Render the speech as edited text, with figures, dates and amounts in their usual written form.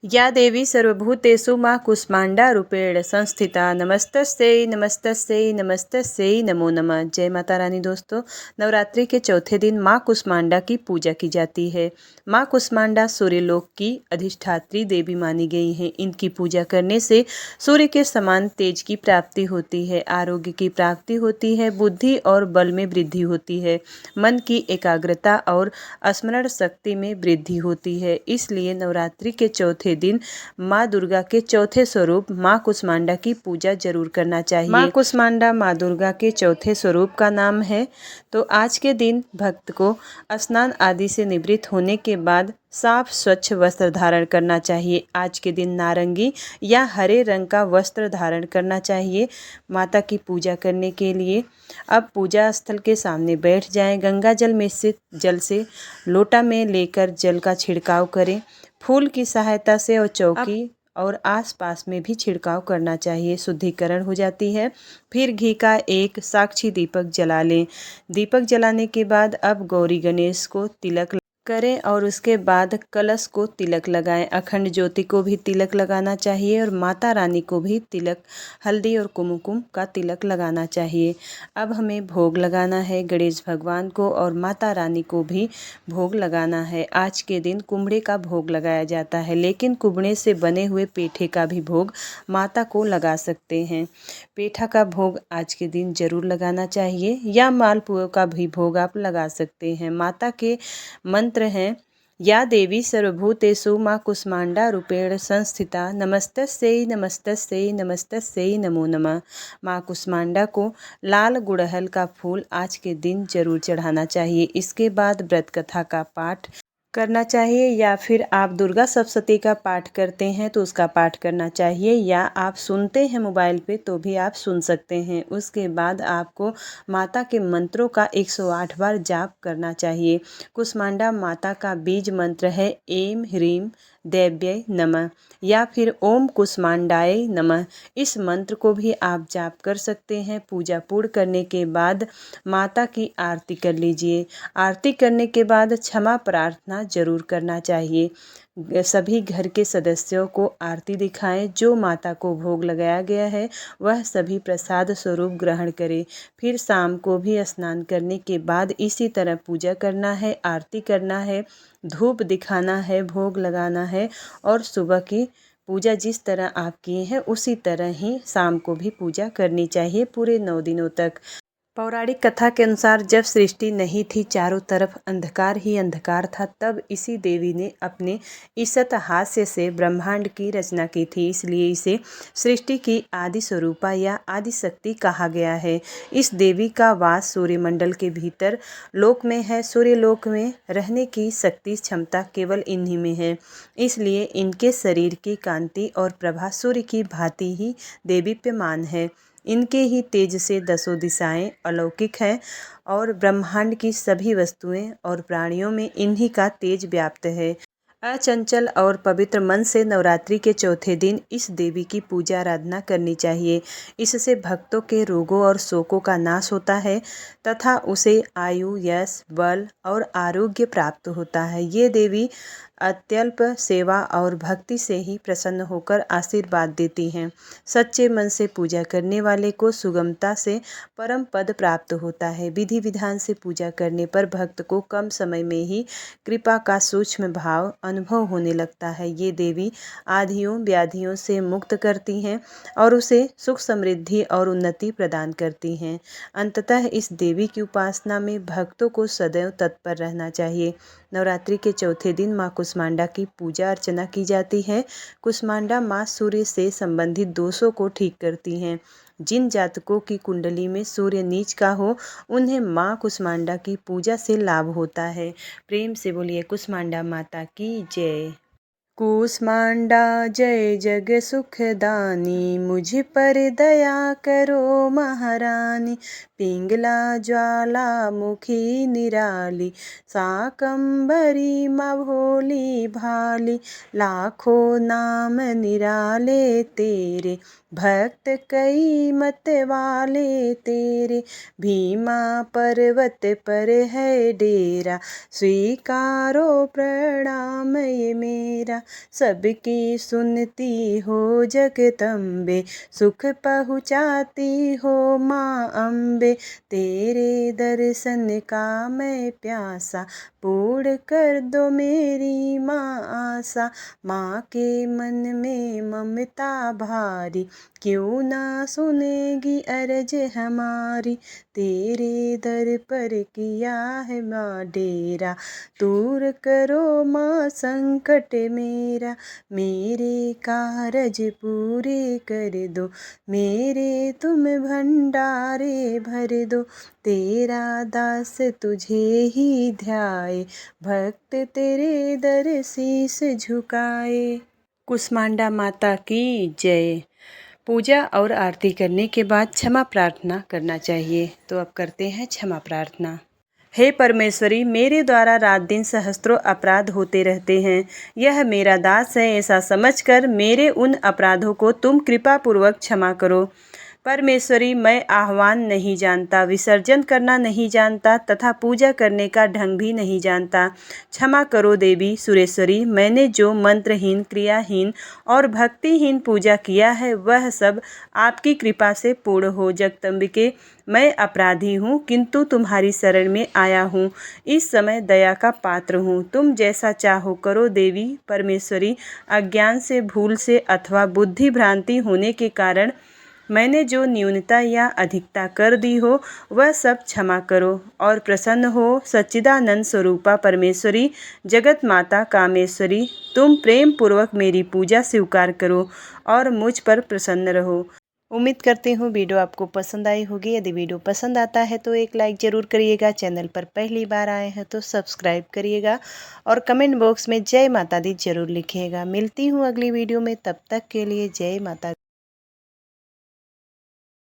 या देवी सर्वभूतेषु मां कूष्मांडा रूपेण संस्थिता नमस्तस्यै नमस्तस्यै नमस्तस्यै नमो नमः। जय माता रानी। दोस्तों, नवरात्रि के चौथे दिन मां कूष्मांडा की पूजा की जाती है। मां कूष्मांडा सूर्यलोक की अधिष्ठात्री देवी मानी गई हैं। इनकी पूजा करने से सूर्य के समान तेज की प्राप्ति होती है, आरोग्य की प्राप्ति होती है, बुद्धि और बल में वृद्धि होती है, मन की एकाग्रता और स्मरण शक्ति में वृद्धि होती है। इसलिए नवरात्रि के चौथे दिन माँ दुर्गा के चौथे स्वरूप माँ कूष्मांडा की पूजा जरूर करना चाहिए। माँ कूष्मांडा माँ दुर्गा के चौथे स्वरूप का नाम है। तो आज के दिन भक्त को स्नान आदि से निवृत्त होने के बाद साफ स्वच्छ वस्त्र धारण करना चाहिए। आज के दिन नारंगी या हरे रंग का वस्त्र धारण करना चाहिए माता की पूजा करने के लिए। अब पूजा स्थल के सामने बैठ जाएं, गंगा जल में से जल से लोटा में लेकर जल का छिड़काव करें। फूल की सहायता से और चौकी और आसपास में भी छिड़काव करना चाहिए, शुद्धिकरण हो जाती है। फिर घी का एक साक्षी दीपक जला लें। दीपक जलाने के बाद अब गौरी गणेश को तिलक करें और उसके बाद कलश को तिलक लगाएं। अखंड ज्योति को भी तिलक लगाना चाहिए और माता रानी को भी तिलक, हल्दी और कुमकुम का तिलक लगाना चाहिए। अब हमें भोग लगाना है गणेश भगवान को और माता रानी को भी भोग लगाना है। आज के दिन कुम्हड़े का भोग लगाया जाता है, लेकिन कुम्हड़े से बने हुए पेठे का भी भोग माता को लगा सकते हैं। पेठा का भोग आज के दिन जरूर लगाना चाहिए या मालपुआ का भी भोग आप लगा सकते हैं। माता के मंत्र हैं, या देवी सर्वभूतेषु मां कूष्मांडा रूपेण संस्थिता नमस्तस्यै नमस्तस्यै नमस्तस्यै नमो नमः। मां कूष्मांडा को लाल गुड़हल का फूल आज के दिन जरूर चढ़ाना चाहिए। इसके बाद व्रत कथा का पाठ करना चाहिए, या फिर आप दुर्गा सप्तशती का पाठ करते हैं तो उसका पाठ करना चाहिए, या आप सुनते हैं मोबाइल पे तो भी आप सुन सकते हैं। उसके बाद आपको माता के मंत्रों का 108 बार जाप करना चाहिए। कूष्मांडा माता का बीज मंत्र है ऐं ह्रीं देव्यै नमः या फिर ओम कूष्मांडाय नमः। इस मंत्र को भी आप जाप कर सकते हैं। पूजा पूर्ण करने के बाद माता की आरती कर लीजिए। आरती करने के बाद क्षमा प्रार्थना जरूर करना चाहिए। सभी घर के सदस्यों को आरती दिखाएं। जो माता को भोग लगाया गया है वह सभी प्रसाद स्वरूप ग्रहण करें। फिर शाम को भी स्नान करने के बाद इसी तरह पूजा करना है, आरती करना है, धूप दिखाना है, भोग लगाना है और सुबह की पूजा जिस तरह आप किए हैं उसी तरह ही शाम को भी पूजा करनी चाहिए पूरे 9 दिनों तक। पौराणिक कथा के अनुसार जब सृष्टि नहीं थी, चारों तरफ अंधकार ही अंधकार था, तब इसी देवी ने अपने ईसत हास्य से ब्रह्मांड की रचना की थी। इसलिए इसे सृष्टि की आदि स्वरूपा या आदि शक्ति कहा गया है। इस देवी का वास सूर्यमंडल के भीतर लोक में है। सूर्यलोक में रहने की शक्ति क्षमता केवल इन्हीं में है। इसलिए इनके शरीर की कांति और प्रभा सूर्य की भांति ही देदीप्यमान है। इनके ही तेज से दसों दिशाएं अलौकिक हैं और ब्रह्मांड की सभी वस्तुएं और प्राणियों में इन्हीं का तेज व्याप्त है। अचंचल और पवित्र मन से नवरात्रि के चौथे दिन इस देवी की पूजा आराधना करनी चाहिए। इससे भक्तों के रोगों और शोकों का नाश होता है तथा उसे आयु, यश, बल और आरोग्य प्राप्त होता है। ये देवी अत्यल्प सेवा और भक्ति से ही प्रसन्न होकर आशीर्वाद देती हैं। सच्चे मन से पूजा करने वाले को सुगमता से परम पद प्राप्त होता है। विधि विधान से पूजा करने पर भक्त को कम समय में ही कृपा का सूक्ष्म भाव अनुभव होने लगता है। ये देवी आधियों व्याधियों से मुक्त करती हैं और उसे सुख समृद्धि और उन्नति प्रदान करती हैं। अंततः इस देवी की उपासना में भक्तों को सदैव तत्पर रहना चाहिए। नवरात्रि के चौथे दिन माँ कूष्मांडा की पूजा अर्चना की जाती है। कूष्मांडा माँ सूर्य से संबंधित दोषों को ठीक करती हैं। जिन जातकों की कुंडली में सूर्य नीच का हो उन्हें माँ कूष्मांडा की पूजा से लाभ होता है। प्रेम से बोलिए कूष्मांडा माता की जय। कूष्मांडा जय जग सुखदानी, मुझ पर दया करो महारानी। पिंगला ज्वाला मुखी निराली, शाकंभरी माँ भोली भाली। लाखों नाम निराले तेरे, भक्त कई मत वाले तेरे। भीमा पर्वत पर है डेरा, स्वीकारो प्रणाम ये मेरा। सबकी सुनती हो जगदम्बे, सुख पहुँचाती हो माँ अम्बे। तेरे दर्शन का मैं प्यासा, पूर्ण कर दो मेरी माँ आशा। माँ के मन में ममता भारी, क्यों ना सुनेगी अर्ज हमारी। तेरे दर पर किया है माँ डेरा, दूर करो माँ संकट मेरा। मेरे कारज पूरे कर दो, मेरे तुम भंडारे भर दो। तेरा दास तुझे ही ध्याए, भक्त तेरे दर शीस झुकाए। कुसमांडा माता की जय। पूजा और आरती करने के बाद क्षमा प्रार्थना करना चाहिए। तो अब करते हैं क्षमा प्रार्थना। हे परमेश्वरी, मेरे द्वारा रात दिन सहस्त्रों अपराध होते रहते हैं। यह मेरा दास है ऐसा समझकर मेरे उन अपराधों को तुम कृपा पूर्वक क्षमा करो। परमेश्वरी, मैं आह्वान नहीं जानता, विसर्जन करना नहीं जानता तथा पूजा करने का ढंग भी नहीं जानता। क्षमा करो देवी सुरेश्वरी, मैंने जो मंत्रहीन, क्रियाहीन और भक्तिहीन पूजा किया है वह सब आपकी कृपा से पूर्ण हो। जगदम्बिके, मैं अपराधी हूँ किंतु तुम्हारी शरण में आया हूँ। इस समय दया का पात्र हूँ, तुम जैसा चाहो करो देवी परमेश्वरी। अज्ञान से, भूल से अथवा बुद्धि भ्रांति होने के कारण मैंने जो न्यूनता या अधिकता कर दी हो वह सब क्षमा करो और प्रसन्न हो। सच्चिदानंद स्वरूपा परमेश्वरी, जगत माता कामेश्वरी, तुम प्रेम पूर्वक मेरी पूजा स्वीकार करो और मुझ पर प्रसन्न रहो। उम्मीद करती हूँ वीडियो आपको पसंद आई होगी। यदि वीडियो पसंद आता है तो एक लाइक ज़रूर करिएगा। चैनल पर पहली बार आए हैं तो सब्सक्राइब करिएगा और कमेंट बॉक्स में जय माता दी जरूर लिखिएगा। मिलती हूँ अगली वीडियो में, तब तक के लिए जय माता दी।